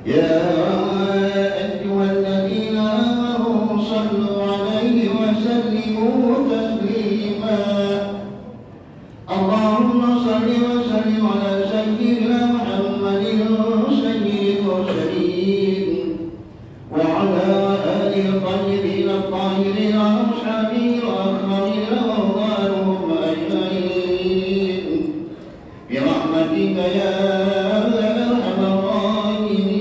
يا أيها الذين آمنوا صلوا عليه وسلموا تسليما اللهم صل وسلم على سيدنا محمد سيد المرسلين وعلى آله الطيبين الطاهرين وأصحابه وأكرمين وأرضاهم أجمعين برحمتك يا أرحم الراحمين.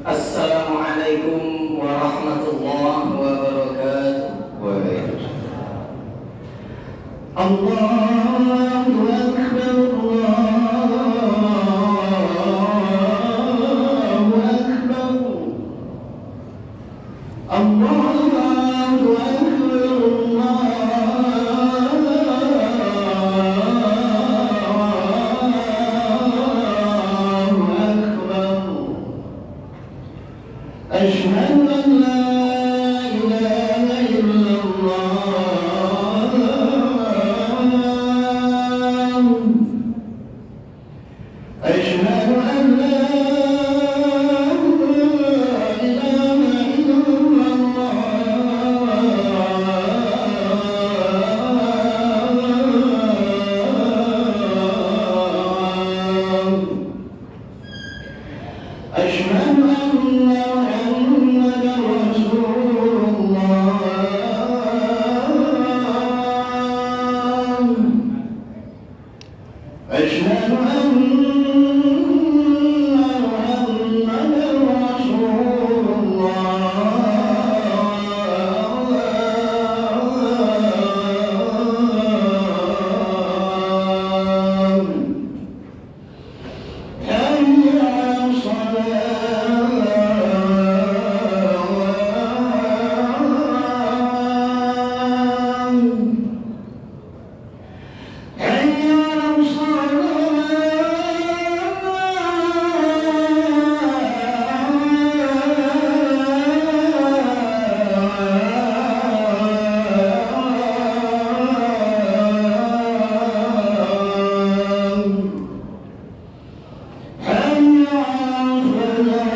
السلام عليكم ورحمة الله وبركاته. الله أكبر أشهد أن لا إله إلا الله أشهد أن لا إله إلا الله أشهد أن محمدا رسول الله أشهد أن محمدا رسول الله حي على الصلاة حي على الصلاة حي على الفلاح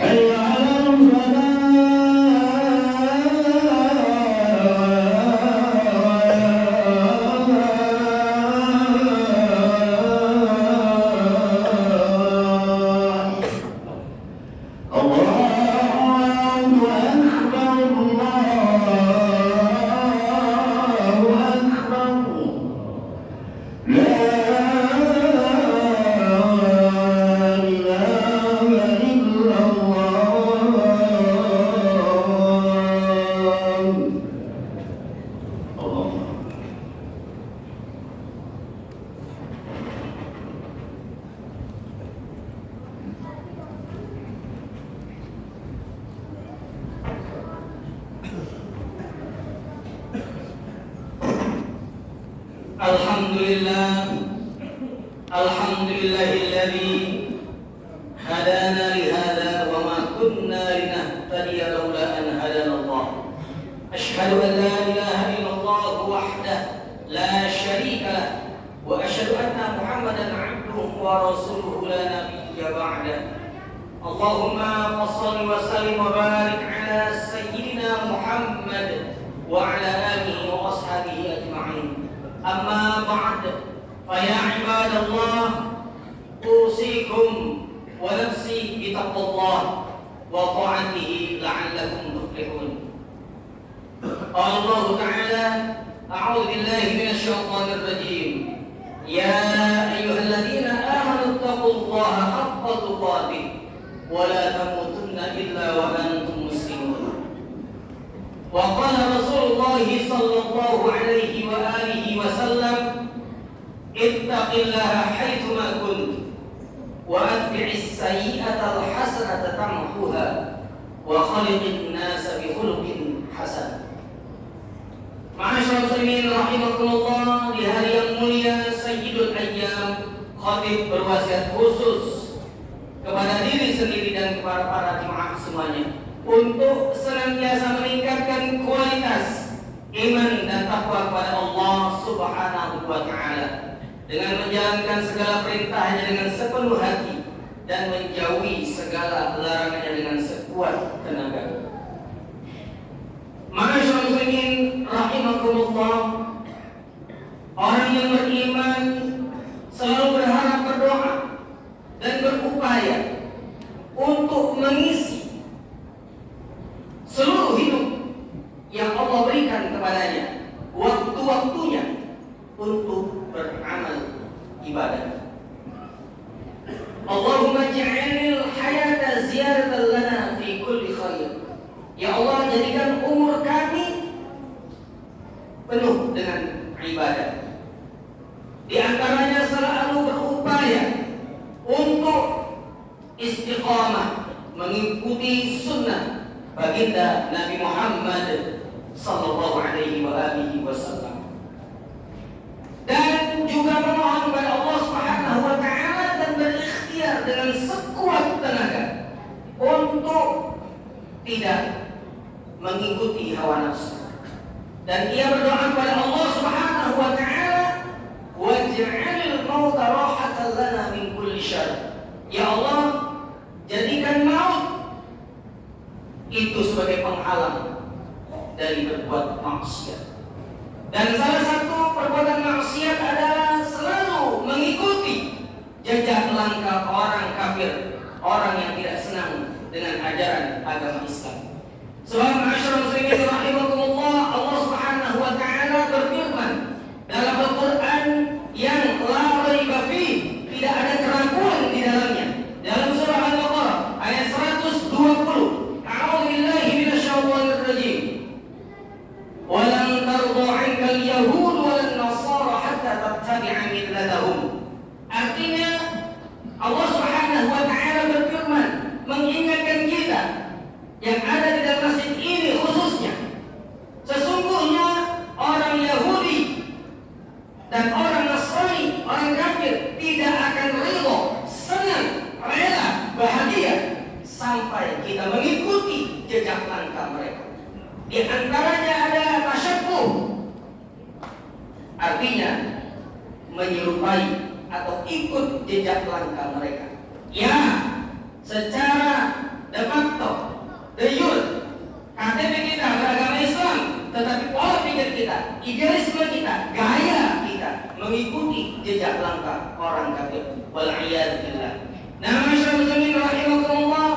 حي على الفلاح الله أكبر الله أكبر لا إله إلا الله. Alhamdulillahilladzi hadana lihada wa ma kunna linahtadiya laula an hadana Allah. Ashhadu an la ilaha illallah wahdahu la syarika lah wa asyhadu anna Muhammadan 'abduhu wa rasuluhu la nabiyya ba'dahu. Allahumma shalli wa sallim wa barik ala sayyidina Muhammad wa ala alihi wa ashabihi ajma'in. Amma ba'd. فيا عباد الله أوصيكم ونفسي بتقوى الله وطاعته لعلكم تفلحون. قال الله تعالى: أعوذ بالله من الشيطان الرجيم. يا أيها الذين آمنوا اتقوا الله حق تقاته ولا تموتن إلا وأنتم مسلمون. وقال رسول الله صلى الله عليه وآله وسلم: ittaqillaha haitsuma kunt wa atbi'is sayyi'ata al-hasanata tamhuha wa khaliqin nasa bi khuluqin hasan. Ma'asyiral muslimin rahimakumullah, di hari yang mulia Sayyidul Ayyam, khatib berwasiat khusus kepada diri sendiri dan kepada para jemaah semuanya untuk senantiasa meningkatkan kualitas iman dan takwa kepada Allah Subhanahu wa taala dengan menjalankan segala perintahnya dengan sepenuh hati dan menjauhi segala larangannya dengan sekuat tenaga. Ma'asyiral muslimin rahimakumullah, orang yang beriman selalu berharap, berdoa dan berupaya untuk mengisi seluruh hidup yang Allah berikan kepadanya, waktu-waktunya untuk beramal ibadah. Allahumma ja'alil hayata ziyaratan lana fi kulli khair. Ya Allah, jadikan umur kami penuh dengan ibadah. Di antaranya selalu berupaya untuk istiqamah mengikuti sunnah baginda Nabi Muhammad sallallahu alaihi wasallam. Dan juga memohon kepada Allah Subhanahu wa taala dan berikhtiar dengan sekuat tenaga untuk tidak mengikuti hawa nafsu. Dan ia berdoa kepada Allah Subhanahu wa taala, waj'alil mauta rahatan lana min kulli syarr. Ya Allah, jadikan maut itu sebagai penghalang dari berbuat maksiat. Dan salah satu perbuatan maksiat adalah selalu mengikuti jejak langkah orang kafir, orang yang tidak senang dengan ajaran agama Islam. Sebab ma'asyiral muslimin rahimakumullah, Allah Subhanahu wa taala berfirman dalam Al-Qur'an yang la raiba fi, tidak ada keraguan di dalamnya. Dalam surah Al-Baqarah ayat 120. A'udzu billahi minasyaitonir rajim. Walan tarda 'ankal yahud walan nasara hatta tattabi'a millatahum. Artinya Allah Subhanahu wa taala berfirman mengingatkan kita yang ada di dalam masjid ini khususnya, sesungguhnya orang Yahudi dan orang Nasrani, orang kafir tidak akan ridho, senang, rela, bahagia sampai kita mengikuti jejak langkah mereka. Di antaranya ada tasyabbuh, artinya menyerupai atau ikut jejak langkah mereka. Ya, secara de facto, de jure, KTP kita beragama Islam, tetapi pola pikir kita, idealisme kita, gaya kita mengikuti jejak langkah orang kafir. Wal'iyadu billah. Nah, ma'asyiral muslimin rahimakumullah,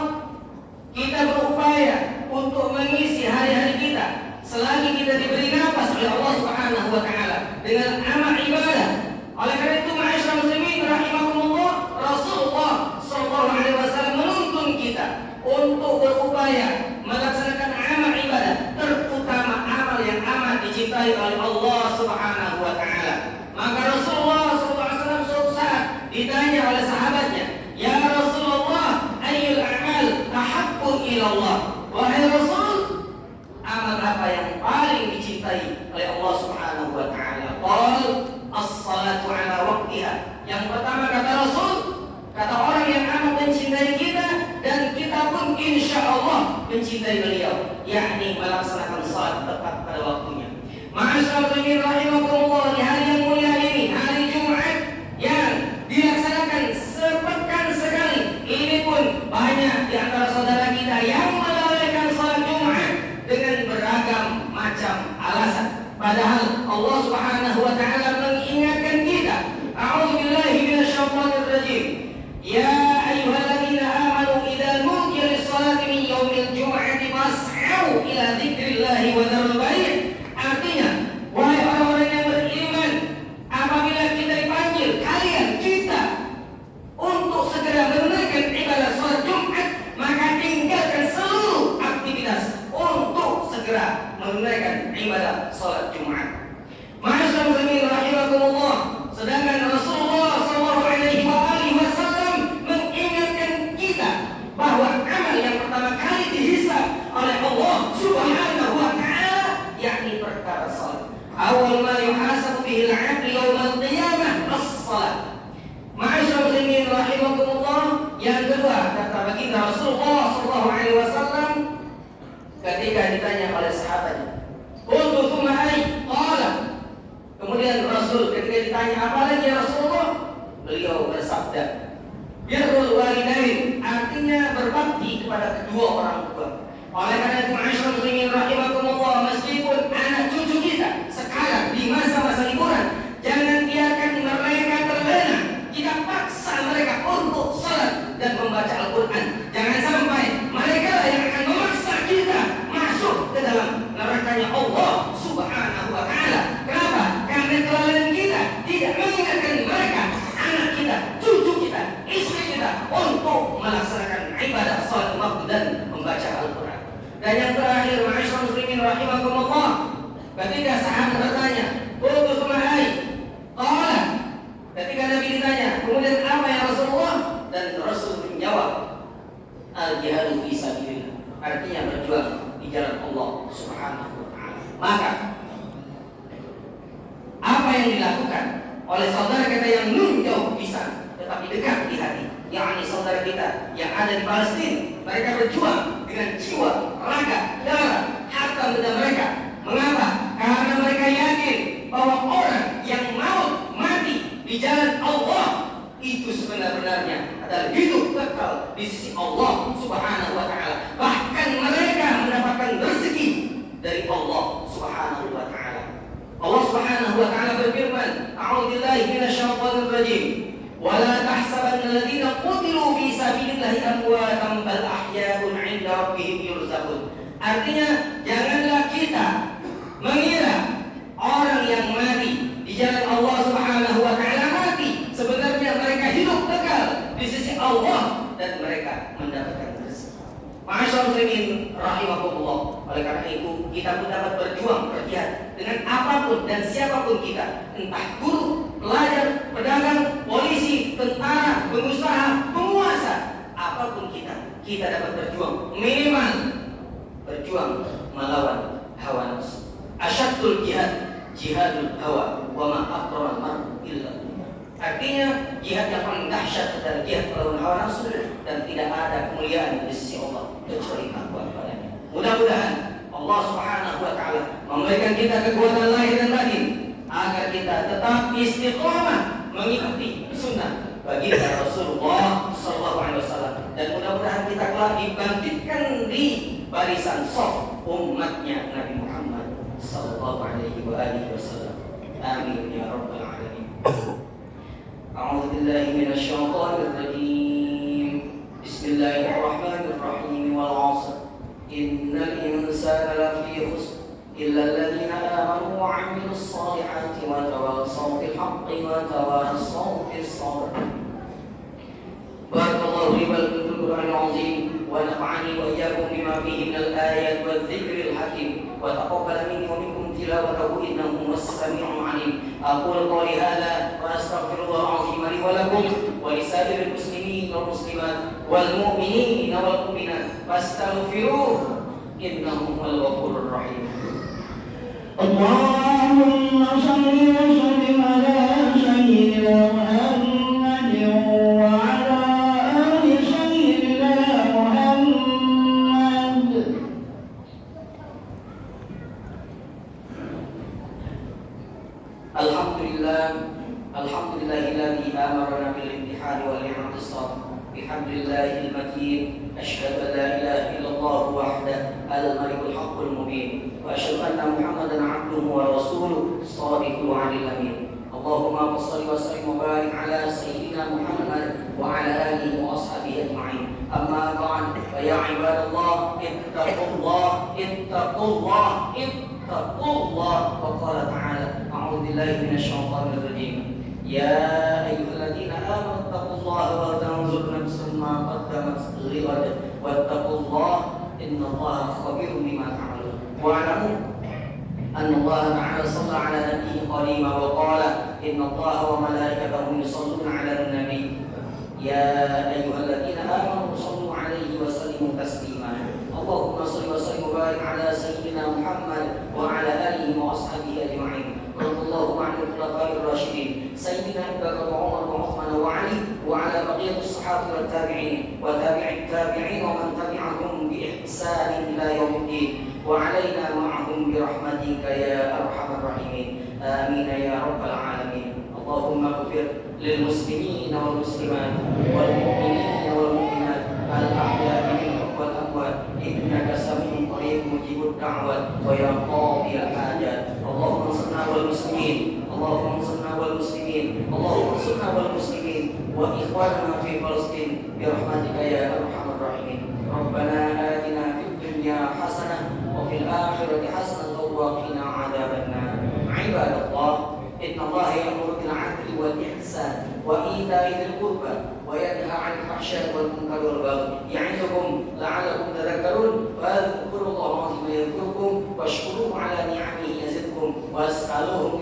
kita berupaya untuk mengisi hari-hari kita selagi kita diberi nafas oleh Allah Subhanahu wa taala dengan amal ibadah. Oleh karena itu, ma'asyiral muslimin rahimakumullah, Rasulullah sallallahu alaihi wasallam menuntun kita untuk berupaya melaksanakan amal ibadah, terutama amal yang amat dicintai oleh Allah Subhanahu wa taala. Maka Rasulullah sallallahu alaihi wasallam suatu saat ditanya oleh sahabatnya, "Ya Rasulullah, ayyul a'mal ahabbu ila Allah?" Wahai Rasul, amal apa yang paling dicintai oleh Allah Subhanahu wa taala? Qal as-salatu ala waqtiha. Yang pertama kata Rasul, kata orang yang amat mencintai kita dan kita pun insya Allah mencintai beliau, yakni melaksanakan salat tepat pada waktunya. Ma'asyiral muslimin rahimakumullah, di hari yang mulia ini, hari Jumat yang dilaksanakan sepekan sekali, ini pun banyak di antara saudara kita yang melalaikan salat Jumat dengan beragam macam alasan. Padahal Allah Subhanahu wa taala mengingatkan kita, a'udzu billahi minasyaitonir rajim. Ya ayyuhalladzina amanu idza nudiya lis-salati min yaumil jum'ati fas'au ila dzikrillahi wa dzarul bai'ah. Artinya, wahai orang-orang yang beriman, apabila kita dipanggil, kalian, kita untuk segera menunaikan ibadah salat Jumat, maka tinggalkan seluruh aktivitas untuk segera menunaikan ibadah salat Jumat. Ma'asyiral muslimin rahimakumullah, sedangkan Rasulullah sallallahu alaihi wasallam mengingatkan kita bahwa amal yang pertama kali dihisab oleh Allah Subhanahu wa taala yakni perkara salat. Awal ma yuhasabu bihi al-'abdu yaumil qiyamah as-salat. Ma'asyiral muslimin rahimakumullah, yang kedua kata baginda Rasulullah sallallahu alaihi wasallam ketika ditanya oleh sahabatnya, "Qultu tsumma ay?" kepada kedua orang tua. Oleh karena itu, ma'asyiral muslimin rahimakumullah, meskipun anak cucu kita sekarang di masa-masa liburan, jangan biarkan mereka terlena. Kita paksa mereka untuk salat dan membaca Al-Quran. Jangan sampai mereka yang akan memaksa kita masuk ke dalam nerakanya Allah Subhanahu wa Ta'ala. Kenapa? Karena kelalaian kita tidak mengingatkan mereka, anak kita, cucu kita, istri kita untuk melaksanakan ibadah salat waktu dan membaca Al-Quran. Dan yang terakhir, ma'asyiral muslimin rahimakumullah, ketika sahabat bertanya, "Qultu tsumma ay?" Qala, ketika Nabi ditanya, "Kemudian apa ya Rasulullah?" Dan Rasul menjawab, "Al-jihadu fi sabilillah." Artinya berjuang di jalan Allah Subhanahu wa Ta'ala. Maka apa yang dilakukan oleh saudara kita yang jauh di sana tetapi dekat di hati, yakni saudara kita yang ada di Palestina, mereka berjuang dengan jiwa, raga, darah, harta benda mereka. Mengapa? Karena mereka yakin bahwa orang yang mau mati di jalan Allah itu sebenarnya adalah hidup kekal di sisi Allah Subhanahu wa Ta'ala. Bahkan mereka mendapatkan rezeki dari Allah Subhanahu wa Ta'ala. Allah Subhanahu wa Ta'ala berfirman, "A'udzubillahi minasyaitonir rajim. Wa la tahsabanna alladziina qutilu fi sabilillahi amwaatan bal ahya'un 'inda rabbihim yurzaqun." Artinya, janganlah kita mengira orang yang mati di jalan Allah Subhanahu wa Ta'ala mati. Sebenarnya mereka hidup kekal di sisi Allah dan mereka mendapatkan rezeki. Ma'asyiral muslimin rahimakumullah. Oleh karena itu, kita pun dapat berjuang, berjihad dengan apapun dan siapapun kita, entah guru, pelajar, pedagang, polisi, tentara, pengusaha, penguasa, apapun kita dapat berjuang, minimal berjuang melawan hawa nafsu. Asyaddul jihad jihadul hawa wa ma aqrara al-mar'u illa. Artinya jihad yang paling dahsyat adalah jihad melawan hawa nafsu, dan tidak ada kemuliaan di sisi Allah kecuali takwa kepadanya. Mudah-mudahan Allah Subhanahu wa Ta'ala memberikan kita kekuatan lahir dan batin agar kita tetap istiqomah mengikuti sunnah baginda Rasulullah sallallahu alaihi wasallam, dan mudah-mudahan kita kelak dibangkitkan di barisan shaf umatnya Nabi Muhammad sallallahu alaihi wasallam. Amin ya rabbal alamin. A'udzu billahi minasyaitonir rajim. Bismillahirrahmanirrahim. Wal 'ashr. Innal insana lafi khusr illa alladziina aamanu wa 'amilus shalihati wa tawassaw bil haqqi wa tawassaw bis sabr. Barakallahu li wa lakum fil Qur'anil 'azim wa nafa'ani wa iyyakum bima fihi minal ayati wadh-dhikril hakim wa taqabbal minni wa minkum tilawatahu innahu was-sami'ul 'alim. Aqulu qawli hadza wa astaghfirullahal 'azim li wa lakum wa lisa'iril muslimin wal muslimat wal mu'minin wal mu'minat fastaghfiruhu innahu huwal ghafurur rahim. Allahumma shalli wa sallim ala sayyidina Muhammad wa ala ali sayyidina Muhammad. Alhamdulillahilladzi amarna bil imtihani wal i'tisam bihamdillahil matin. Asyhadu an la ilaha illallah wahdahu al-malikul haqqul mubin wa asyhadu anna Muhammadan 'abduhu wa rasuluhu shadiqul 'alil amin. Allahumma shalli wa sallim wa barik ala sayyidina Muhammad wa ala alihi wa ashabihi ajma'in. Amma ba'd, fa ya ibadallah ittaqullah ittaqullah ittaqullah. Wa qala ta'ala, a'udzu billahi minasyaitonir rajim. Ya ayyuhalladzina amanu taqullaha wa tanzur nafsun ma qaddamat lighad wattaqullaha innallaha khabirum bima ta'malun. Wa'lamu anna Allaha ta'ala shalla 'ala nabiyyi qarima wa qala innallaha wa malaikatahu yusholluna 'alan nabiy. Ya ayyuhalladzina amanu shallu 'alaihi wa sallimu taslima. Allahumma shalli wa sallim wa barik 'ala sayyidina Muhammad wa 'ala alihi wa ashabihi ajma'in. Radhiyallahu 'anil khulafa'ir rasyidin sayyidina Abu Bakar wa Umar wa Uthman wa 'Ali wa 'ala baqiyatis sahabati wat tabi'in wa tabi'it tabi'in wa man tabi'ahum bi ihsan ila yaumiddin wa 'alaina ma'ahum bi rahmatika ya arhamar rahimin. Amin ya rabbal alamin. Allahumma ighfir lil muslimin wal muslimat wal mu'minin wal mu'minat al ahya'i minhum wal إنك سميع قريب مجيب الدعوات ويا قاضي الحاجات. اللهم انصرنا والمسلمين، اللهم انصرنا والمسلمين، اللهم انصرنا والمسلمين وإخواننا في فلسطين برحمتك يا أرحم الراحمين. ربنا آتنا في الدنيا حسنة وفي الآخرة حسنة وقنا عذاب النار. عباد الله، إن الله يأمر بالعدل والإحسان وإيتاء ذي القربى وينهى عن الفحشاء والمنكر والبغي يعظكم لعلكم تذكرون. فاذكروا الله العظيم يذكركم واشكروه على نعمه يزدكم واسألوه